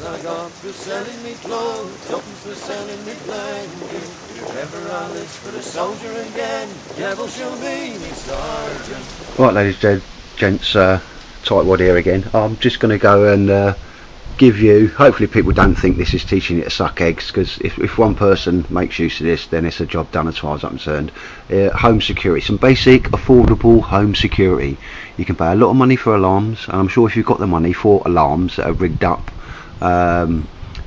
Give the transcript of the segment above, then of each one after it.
I got for selling me clothes, uppers for selling me blanket. If ever I live for the soldier again, devil show me sergeant. Right, ladies and gents, Tightwad here again. I'm just going to go and give you, hopefully people don't think this is teaching you to suck eggs, because if one person makes use of this, then it's a job done as far as I'm concerned. Home security, some basic affordable home security. You can pay a lot of money for alarms, and I'm sure if you've got the money for alarms that are rigged up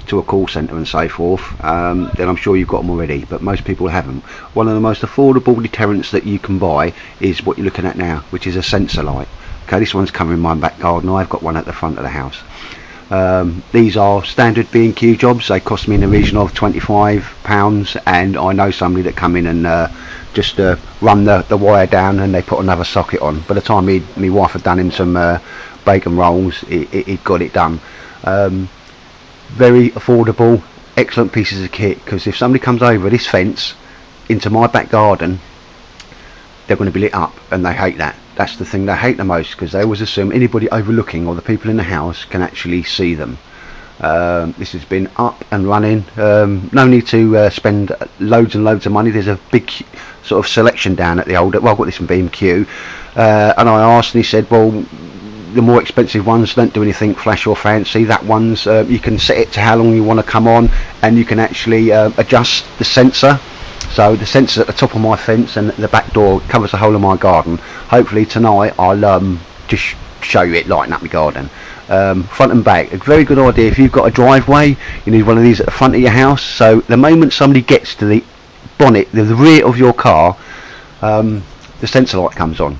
to a call centre and so forth, then I'm sure you've got them already, but most people haven't. One of the most affordable deterrents that you can buy is what you're looking at now, which is a sensor light. Okay, this one's covering my back garden. I've got one at the front of the house. These are standard B&Q jobs. They cost me in the region of £25, and I know somebody that come in and just run the wire down, and they put another socket on. By the time my wife had done him some bacon rolls, he'd got it done. Very affordable, excellent pieces of kit, because if somebody comes over this fence into my back garden, they're going to be lit up, and they hate that. That's the thing they hate the most, because they always assume anybody overlooking or the people in the house can actually see them. This has been up and running. No need to spend loads and loads of money. There's a big sort of selection down at the old, well, I've got this from B&Q, and I asked, and he said, well, the more expensive ones don't do anything flash or fancy. That one's you can set it to how long you want to come on, and you can actually adjust the sensor. So the sensor at the top of my fence and the back door covers the whole of my garden. Hopefully tonight I'll just show you it lighting up my garden, front and back. A very good idea if you've got a driveway. You need one of these at the front of your house, so the moment somebody gets to the bonnet, the rear of your car, the sensor light comes on.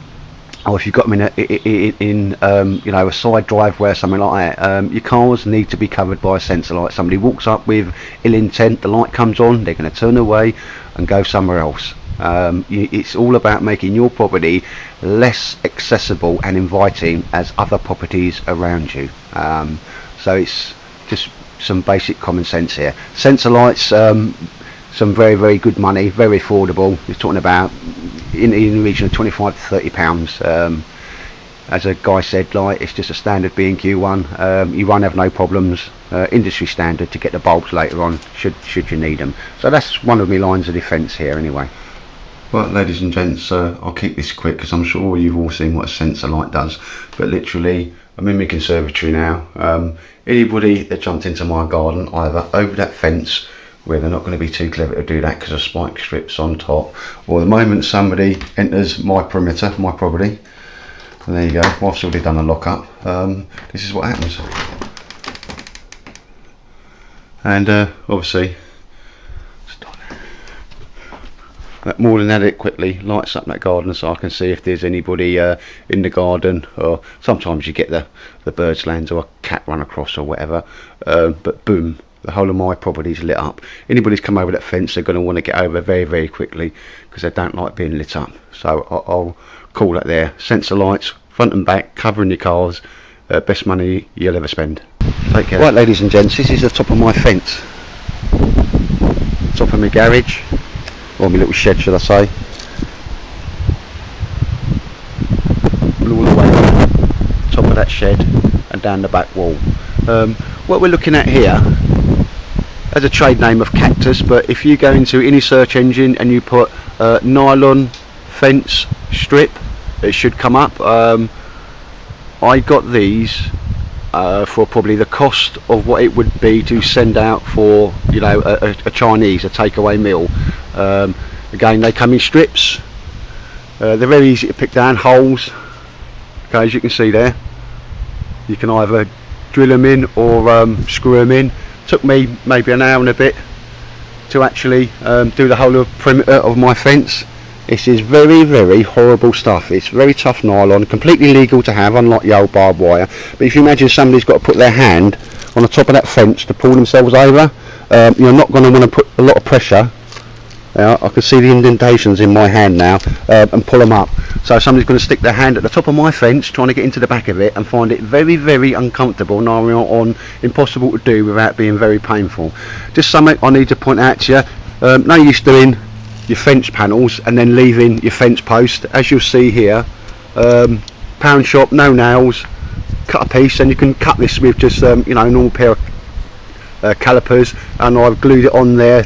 Or if you've got them in you know, a side driveway or something like that, your cars need to be covered by a sensor light. Somebody walks up with ill intent, the light comes on, they're going to turn away and go somewhere else. It's all about making your property less accessible and inviting as other properties around you. So it's just some basic common sense here. Sensor lights, some very good money, very affordable. You're talking about in the region of 25 to 30 pounds. As a guy said, like, it's just a standard B&Q one. You won't have no problems. Industry standard to get the bulbs later on, should you need them. So that's one of my lines of defence here anyway. Well, ladies and gents, I'll keep this quick, because I'm sure you've all seen what a sensor light does. But literally, I'm in my conservatory now. Anybody that jumped into my garden, either over that fence, where they're not going to be too clever to do that because of spike strips on top, or the moment somebody enters my perimeter, my property, and there you go, I've already done a lock-up, this is what happens. And obviously, that more than adequately lights up that garden, so I can see if there's anybody in the garden, or sometimes you get the birds lands or a cat run across or whatever, but boom, the whole of my property's lit up. Anybody's come over that fence, they're going to want to get over very quickly, because they don't like being lit up. So I'll call that there. Sensor lights, front and back, covering your cars, best money you'll ever spend. Take care. Right, ladies and gents, this is the top of my fence, top of my garage, or my little shed, should I say. All the way around, top of that shed and down the back wall. What we're looking at here as a trade name of cactus, but if you go into any search engine and you put nylon fence strip, it should come up. I got these for probably the cost of what it would be to send out for, you know, a Chinese, a takeaway meal. Again, they come in strips. They're very easy to pick down, holes. Okay, as you can see there, you can either drill them in or screw them in. Took me maybe an hour and a bit to actually do the whole of perimeter of my fence. This is very horrible stuff. It's very tough nylon, completely legal to have, unlike the old barbed wire. But if you imagine somebody's got to put their hand on the top of that fence to pull themselves over, you're not going to want to put a lot of pressure. I can see the indentations in my hand now, and pull them up. So somebody's going to stick their hand at the top of my fence trying to get into the back of it and find it very uncomfortable, and on impossible to do without being very painful. Just something I need to point out to you. No use doing your fence panels and then leaving your fence post. As you'll see here, pound shop, no nails, cut a piece, and you can cut this with just you know, a normal pair of calipers, and I've glued it on there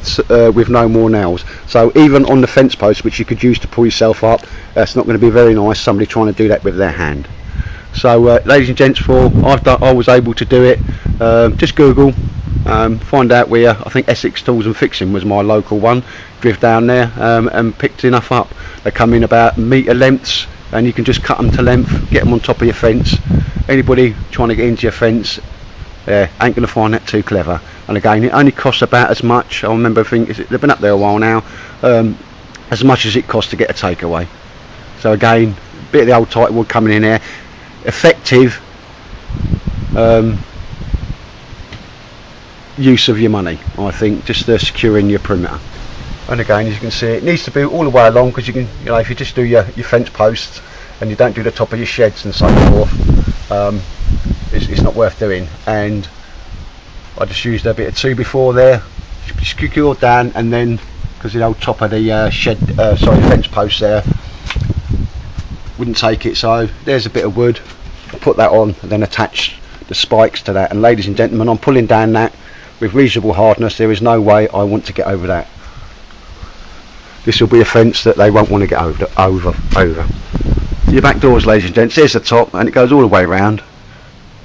with no more nails. So even on the fence post, which you could use to pull yourself up, that's not going to be very nice, somebody trying to do that with their hand. So ladies and gents, I was able to do it. Just Google, find out where, I think Essex Tools and Fixing was my local one, drift down there and picked enough up. They come in about metre lengths, and you can just cut them to length, get them on top of your fence. Anybody trying to get into your fence ain't going to find that too clever. And again, it only costs about as much, I remember thinking, they've been up there a while now, as much as it costs to get a takeaway. So again, a bit of the old tight wood coming in there. Effective use of your money, I think, just securing your perimeter. And again, as you can see, it needs to be all the way along, because you can, you know, if you just do your fence posts and you don't do the top of your sheds and so forth, it's not worth doing. And I just used a bit of 2x4 there, secured down, and then because the old top of the fence post there wouldn't take it, so there's a bit of wood. I'll put that on and then attach the spikes to that. And ladies and gentlemen, I'm pulling down that with reasonable hardness. There is no way I want to get over that. This will be a fence that they won't want to get over. Your back doors, ladies and gents, there's the top, and it goes all the way around.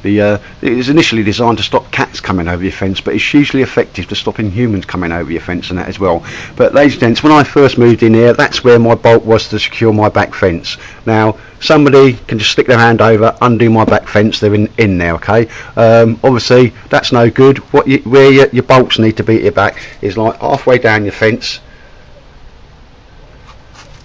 It was initially designed to stop cats coming over your fence, but it's hugely effective to stopping humans coming over your fence and that as well. But ladies and gents, when I first moved in here, that's where my bolt was to secure my back fence. Now somebody can just stick their hand over, undo my back fence, they're in there, okay? Obviously that's no good. Where your bolts need to be at your back is like halfway down your fence,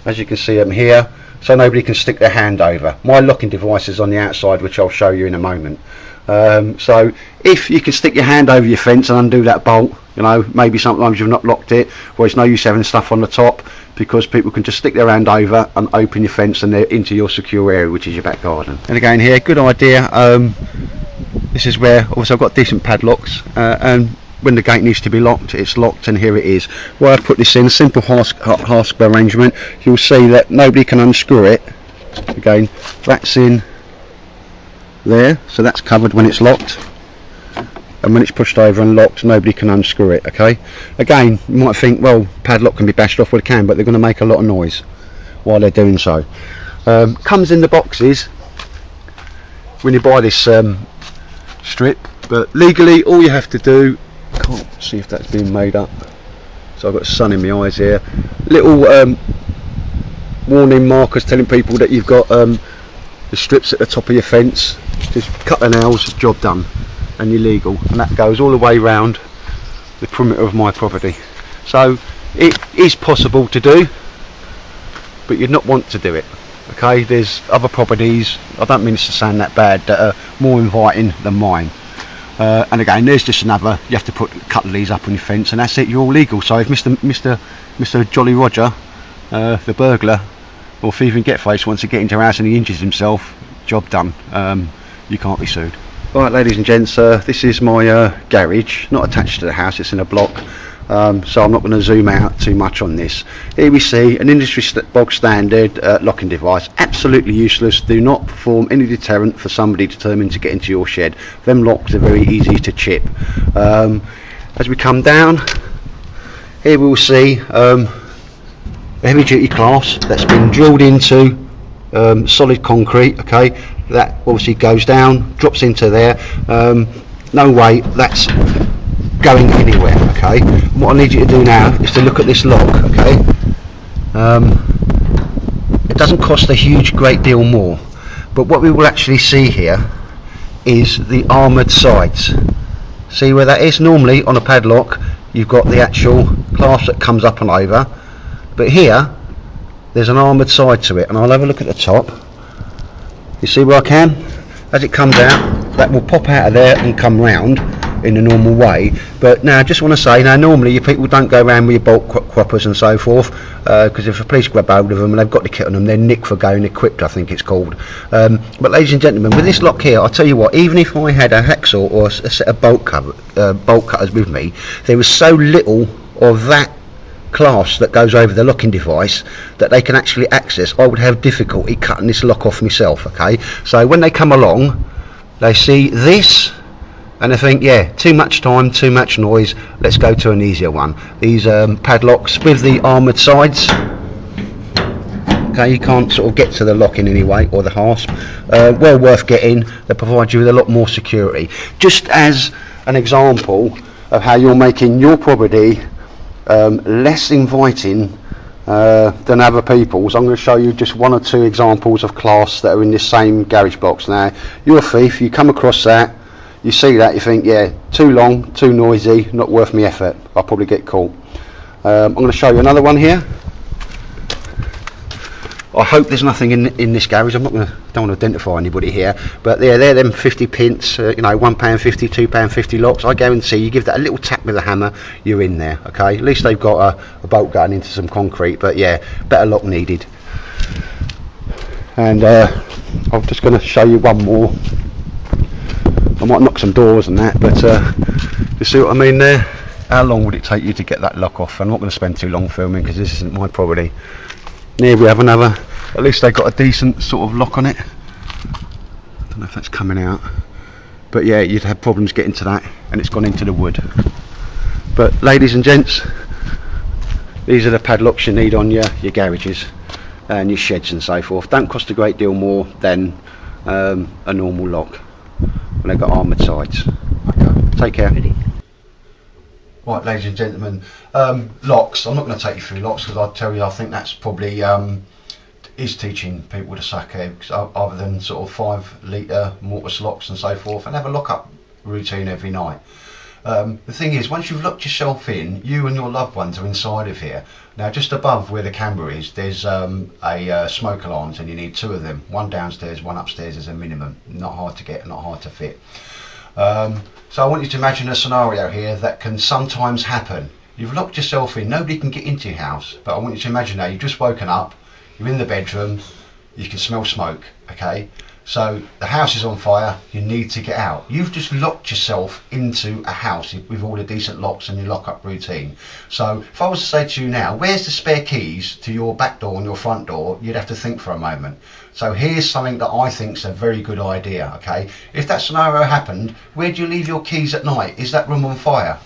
as you can see them here, so nobody can stick their hand over. My locking device is on the outside, which I'll show you in a moment. So if you can stick your hand over your fence and undo that bolt, you know, maybe sometimes you've not locked it, well, it's no use having stuff on the top, because people can just stick their hand over and open your fence and they're into your secure area, which is your back garden. And again here, good idea, this is where obviously I've got decent padlocks, and when the gate needs to be locked, it's locked, and here it is. Where I put this in, a simple hasp arrangement, you'll see that nobody can unscrew it. Again, that's in there, so that's covered when it's locked, and when it's pushed over and locked, nobody can unscrew it, okay? Again, you might think, well, padlock can be bashed off, well it can, but they're going to make a lot of noise while they're doing so. Comes in the boxes when you buy this strip, but legally all you have to do, can't see if that's been made up, so I've got sun in my eyes here, little warning markers telling people that you've got the strips at the top of your fence. Just cut the nails, job done, and you're legal. And that goes all the way around the perimeter of my property. So it is possible to do, but you'd not want to do it, okay? There's other properties, I don't mean this to sound that bad, that are more inviting than mine. And again, there's just another, you have to put a couple of these up on your fence, and that's it, you're all legal. So if Mr. Jolly Roger, the burglar, or thief and get face wants to get into your house and he injures himself, job done, you can't be sued. Right, ladies and gents, this is my garage, not attached to the house, it's in a block, so I'm not going to zoom out too much on this. Here we see an industry bog standard locking device, absolutely useless, do not perform any deterrent for somebody determined to get into your shed. Them locks are very easy to chip. As we come down, here we will see a heavy duty class that's been drilled into solid concrete, okay? That obviously goes down, drops into there, no way that's going anywhere, okay? What I need you to do now is to look at this lock, okay? It doesn't cost a huge great deal more, but what we will actually see here is the armoured sides. See where that is? Normally on a padlock you've got the actual clasp that comes up and over, but here there's an armoured side to it, and I'll have a look at the top. You see where I can? As it comes out, that will pop out of there and come round in the normal way. But now I just want to say, now normally you people don't go around with your bolt croppers and so forth, because if the police grab hold of them and they've got the kit on them, they're nicked for going equipped, I think it's called. But ladies and gentlemen, with this lock here, I'll tell you what, even if I had a hacksaw or a set of bolt cutters with me, there was so little of that clasp that goes over the locking device that they can actually access. I would have difficulty cutting this lock off myself, okay? So when they come along, they see this and they think, yeah, too much time, too much noise, let's go to an easier one. These padlocks with the armoured sides, okay, you can't sort of get to the lock in any way, or the hasp. Well worth getting. They provide you with a lot more security. Just as an example of how you're making your property less inviting than other people's, I'm going to show you just one or two examples of class that are in this same garage box. Now, you're a thief, you come across that, you see that, you think, yeah, too long, too noisy, not worth my effort, I'll probably get caught. I'm going to show you another one here. I hope there's nothing in this garage. Don't want to identify anybody here, but they're them 50 pence, you know, £1.50, £2.50 locks. I guarantee you give that a little tap with a hammer, you're in there. Okay, at least they've got a bolt going into some concrete, but yeah, better lock needed. And I'm just going to show you one more. I might knock some doors and that, but you see what I mean there? How long would it take you to get that lock off? I'm not going to spend too long filming because this isn't my property. Here we have another. At least they got a decent sort of lock on it. I don't know if that's coming out, but yeah, you'd have problems getting to that, and it's gone into the wood. But ladies and gents, these are the padlocks you need on your garages and your sheds and so forth. Don't cost a great deal more than a normal lock. And they've got armoured sides. Okay, take care. Right, ladies and gentlemen, locks. I'm not going to take you through locks because I'll tell you, I think that's probably is teaching people to suck eggs, other than sort of 5 litre mortise locks and so forth, and have a lock-up routine every night. The thing is, once you've locked yourself in, you and your loved ones are inside of here. Now, just above where the camera is, there's a smoke alarms, and you need 2 of them. One downstairs, one upstairs as a minimum. Not hard to get, not hard to fit. So I want you to imagine a scenario here that can sometimes happen. You've locked yourself in, nobody can get into your house, but I want you to imagine now you've just woken up, you're in the bedroom, you can smell smoke, okay? So the house is on fire, you need to get out. You've just locked yourself into a house with all the decent locks and your lock-up routine. So if I was to say to you now, where's the spare keys to your back door and your front door, you'd have to think for a moment. So here's something that I think is a very good idea, okay? If that scenario happened, where do you leave your keys at night? Is that room on fire?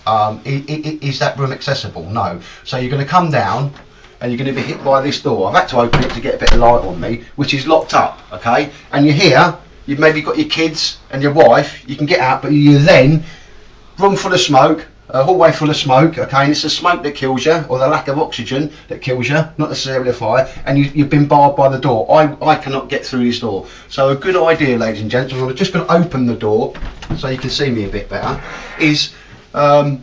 Is that room accessible? No. So you're going to come down and you're going to be hit by this door. I've had to open it to get a bit of light on me, which is locked up, okay? And you're here, you've maybe got your kids and your wife, you can get out, but you then, room full of smoke, a hallway full of smoke, okay, and it's the smoke that kills you, or the lack of oxygen that kills you, not necessarily a fire, and you've been barred by the door. I cannot get through this door. So a good idea, ladies and gents, I'm just going to open the door so you can see me a bit better, is your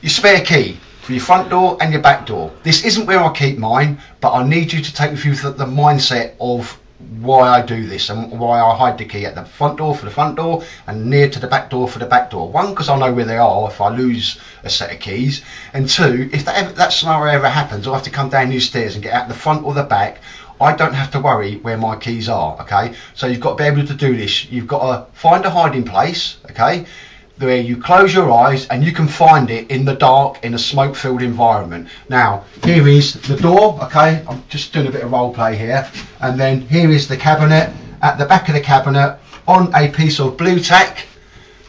spare key for your front door and your back door. This isn't where I keep mine, but I need you to take me through the mindset of why I do this and why I hide the key at the front door for the front door and near to the back door for the back door. One, because I know where they are if I lose a set of keys, and 2, if that scenario ever happens, I have to come down these stairs and get out the front or the back, I don't have to worry where my keys are, okay? So you've got to be able to do this. You've got to find a hiding place, okay, where you close your eyes and you can find it in the dark in a smoke filled environment. Now here is the door, okay, I'm just doing a bit of role play here, and then here is the cabinet. At the back of the cabinet on a piece of blue tack,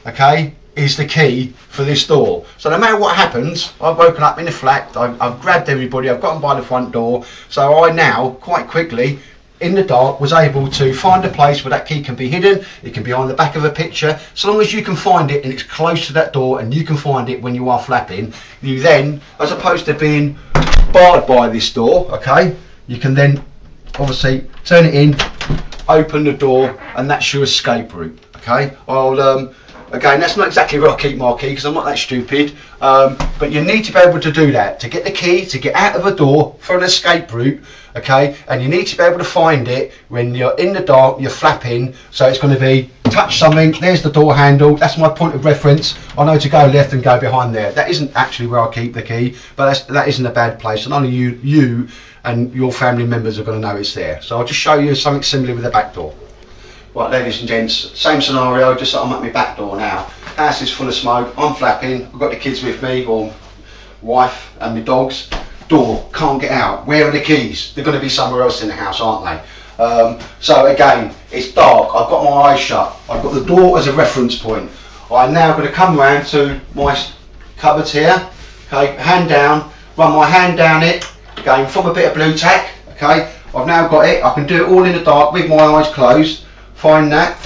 okay, is the key for this door. So no matter what happens, I've woken up in a flat, I've grabbed everybody, I've gotten by the front door, so I now quite quickly in the dark was able to find a place where that key can be hidden. It can be on the back of a picture. So long as you can find it and it's close to that door and you can find it when you are flapping, you then, as opposed to being barred by this door, okay, you can then obviously turn it in, open the door, and that's your escape route, okay? Again, that's not exactly where I keep my key because I'm not that stupid, but you need to be able to do that, to get the key, to get out of a door for an escape route, okay? And you need to be able to find it when you're in the dark, you're flapping, so it's going to be, touch something, there's the door handle, that's my point of reference, I know to go left and go behind there. That isn't actually where I keep the key, but that isn't a bad place, and only you and your family members are going to know it's there. So I'll just show you something similar with the back door. Right, ladies and gents, same scenario, just that I'm at my back door now. House is full of smoke, I'm flapping, I've got the kids with me, or wife and my dogs. Door, can't get out. Where are the keys? They're going to be somewhere else in the house, aren't they? So again, it's dark, I've got my eyes shut, I've got the door as a reference point. I'm now going to come round to my cupboards here, okay, hand down, run my hand down it, again from a bit of blue tack, okay, I've now got it, I can do it all in the dark with my eyes closed, find that,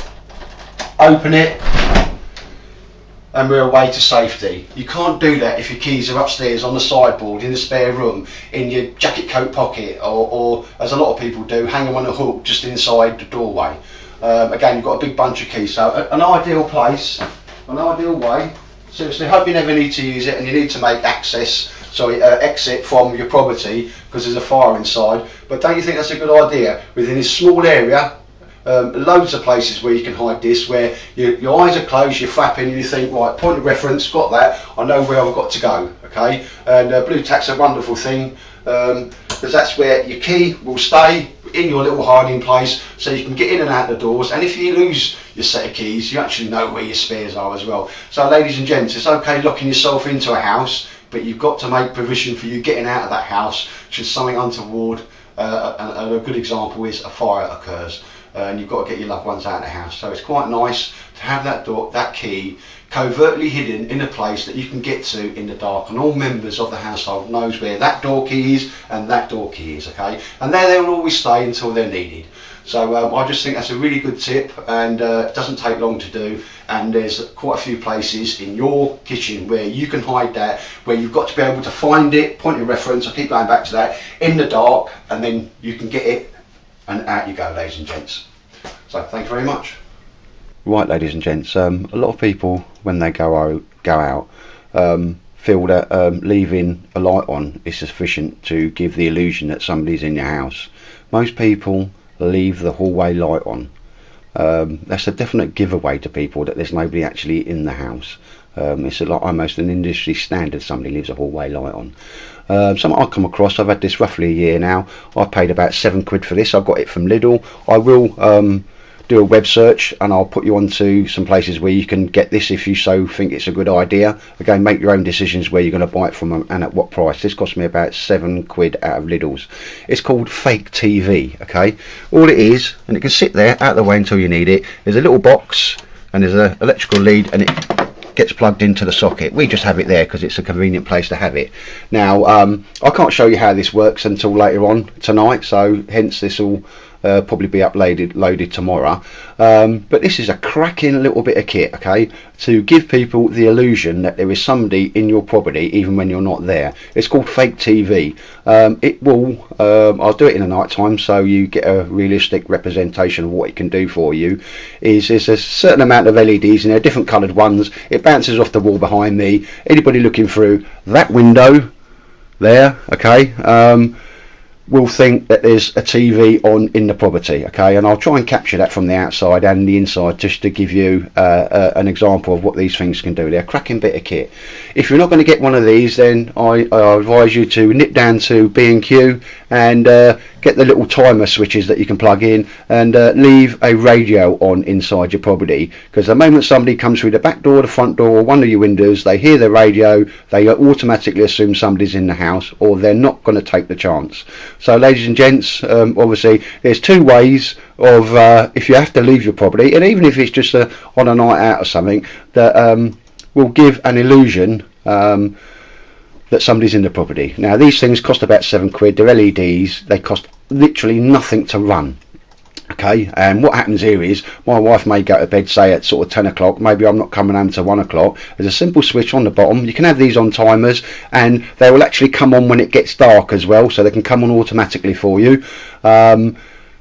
open it, and we're away to safety. You can't do that if your keys are upstairs on the sideboard, in the spare room, in your jacket coat pocket, or as a lot of people do, hang them on a hook just inside the doorway. Again, you've got a big bunch of keys, so an ideal place, an ideal way. Seriously, hope you never need to use it and you need to make exit from your property because there's a fire inside. But don't you think that's a good idea? Within this small area, loads of places where you can hide this, where your eyes are closed, you're flapping and you think, right, point of reference, got that, I know where I've got to go, okay? And blue tack's a wonderful thing, because that's where your key will stay in your little hiding place, so you can get in and out the doors, and if you lose your set of keys, you actually know where your spares are as well. So ladies and gents, it's okay locking yourself into a house, but you've got to make provision for you getting out of that house should something untoward, and a good example is a fire occurs. And you've got to get your loved ones out of the house. So it's quite nice to have that door, that key, covertly hidden in a place that you can get to in the dark, and all members of the household knows where that door key is and that door key is, okay? And there they will always stay until they're needed. So I just think that's a really good tip, and it doesn't take long to do, and there's quite a few places in your kitchen where you can hide that, where you've got to be able to find it, point of reference, I keep going back to that, in the dark, and then you can get it, and out you go, ladies and gents. So thank you very much. Right, ladies and gents, a lot of people when they go out feel that leaving a light on is sufficient to give the illusion that somebody's in your house. Most people leave the hallway light on. That's a definite giveaway to people that there's nobody actually in the house. It's almost an industry standard, somebody leaves a hallway light on. Something I've come across, I've had this roughly a year now, I've paid about £7 for this, I got it from Lidl. I will do a web search and I'll put you onto some places where you can get this if you so think it's a good idea. Again, make your own decisions where you're going to buy it from and at what price. This cost me about £7 out of Lidl's. It's called Fake TV, okay? All it is, and it can sit there out of the way until you need it, there's a little box and there's an electrical lead and it gets plugged into the socket. We just have it there because it's a convenient place to have it. Now I can't show you how this works until later on tonight, so hence this will probably be loaded tomorrow, but this is a cracking little bit of kit, okay, to give people the illusion that there is somebody in your property even when you're not there. It's called Fake TV. It will I'll do it in the night time so you get a realistic representation of what it can do for you. There's a certain amount of LEDs and they're different coloured ones. It bounces off the wall behind me. Anybody looking through that window there, okay, will think that there's a TV on in the property, okay, and I'll try and capture that from the outside and the inside just to give you an example of what these things can do. They're a cracking bit of kit. If you're not going to get one of these, then I advise you to nip down to B&Q and get the little timer switches that you can plug in and leave a radio on inside your property, because the moment somebody comes through the back door, the front door, or one of your windows, they hear the radio, they automatically assume somebody's in the house, or they're not going to take the chance. So ladies and gents, obviously there's two ways of if you have to leave your property, and even if it's just on a night out or something, that will give an illusion that somebody's in the property. Now these things cost about £7. They're LEDs. They cost literally nothing to run. Okay, and what happens here is my wife may go to bed, say at sort of 10 o'clock, maybe I'm not coming home till 1 o'clock. There's a simple switch on the bottom. You can have these on timers and they will actually come on when it gets dark as well, so they can come on automatically for you.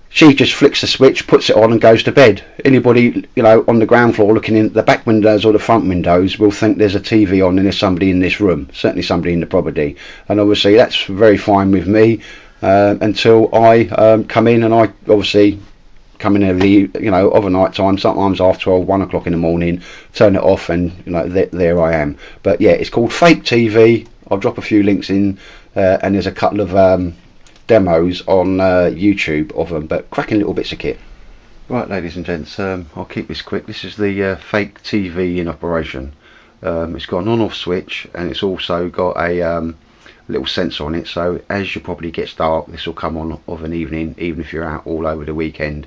She just flicks the switch, puts it on and goes to bed. Anybody, you know, on the ground floor looking in the back windows or the front windows will think there's a TV on and there's somebody in this room, certainly somebody in the property. And obviously that's very fine with me until I come in, and I obviously come in every, you know, of a night time, sometimes half 12, 1 o'clock in the morning, turn it off, and you know, there I am. But yeah, it's called Fake TV. I'll drop a few links in, and there's a couple of demos on YouTube of them, but cracking little bits of kit. Right, ladies and gents, I'll keep this quick. This is the Fake TV in operation. It's got an on-off switch, and it's also got a little sensor on it, so as your property gets dark, this will come on of an evening, even if you're out all over the weekend.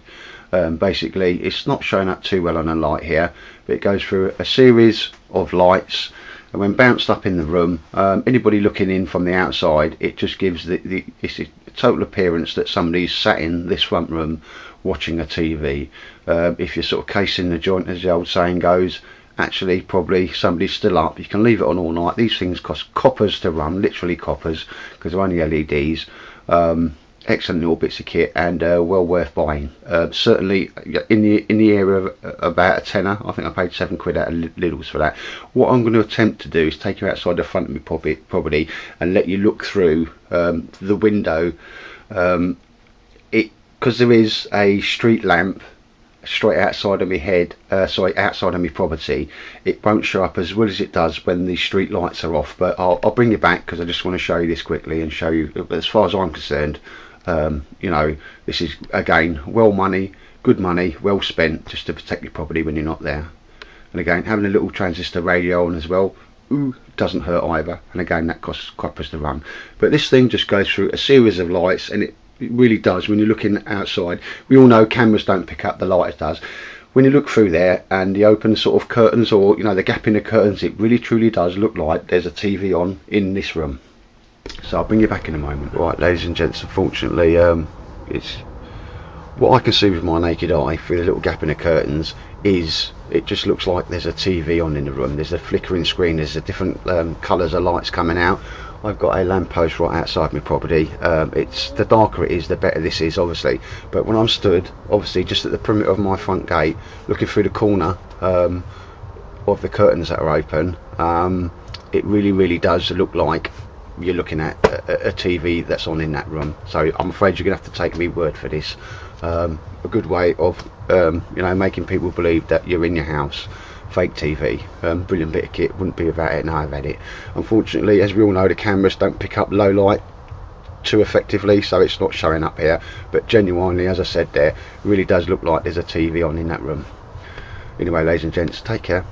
Basically it's not showing up too well on a light here, but it goes through a series of lights, and when bounced up in the room, anybody looking in from the outside, it just gives it's a total appearance that somebody's sat in this front room watching a TV. If you're sort of casing the joint, as the old saying goes, actually probably somebody's still up. You can leave it on all night. These things cost coppers to run, literally coppers, because they're only LEDs. Excellent little bits of kit, and well worth buying. Certainly in the area of about a tenner. I think I paid £7 out of Lidl's for that. What I'm going to attempt to do is take you outside the front of my property and let you look through the window, because there is a street lamp straight outside of my head, outside of my property. It won't show up as well as it does when the street lights are off, but I'll bring you back, because I just want to show you this quickly and show you, as far as I'm concerned, you know, this is again good money well spent, just to protect your property when you're not there. And again, having a little transistor radio on as well, doesn't hurt either, and again that costs coppers to run. But this thing just goes through a series of lights, and it really does. When you're looking outside, we all know cameras don't pick up the light it does. When you look through there and the open sort of curtains, or you know, the gap in the curtains, it really truly does look like there's a TV on in this room. So I'll bring you back in a moment. Right, ladies and gents, unfortunately it's what I can see with my naked eye through the little gap in the curtains is it just looks like there's a TV on in the room. There's a flickering screen, there's a different colours of lights coming out. I've got a lamppost right outside my property. It's the darker it is, the better this is, obviously. But when I'm stood, obviously, just at the perimeter of my front gate, looking through the corner of the curtains that are open, it really does look like you're looking at a TV that's on in that room. So I'm afraid you're gonna have to take me word for this. A good way of you know, making people believe that you're in your house. Fake TV, brilliant bit of kit, wouldn't be without it, and I've had it. Unfortunately, as we all know, the cameras don't pick up low light too effectively, so it's not showing up here. But genuinely, as I said there, it really does look like there's a TV on in that room. Anyway, ladies and gents, take care.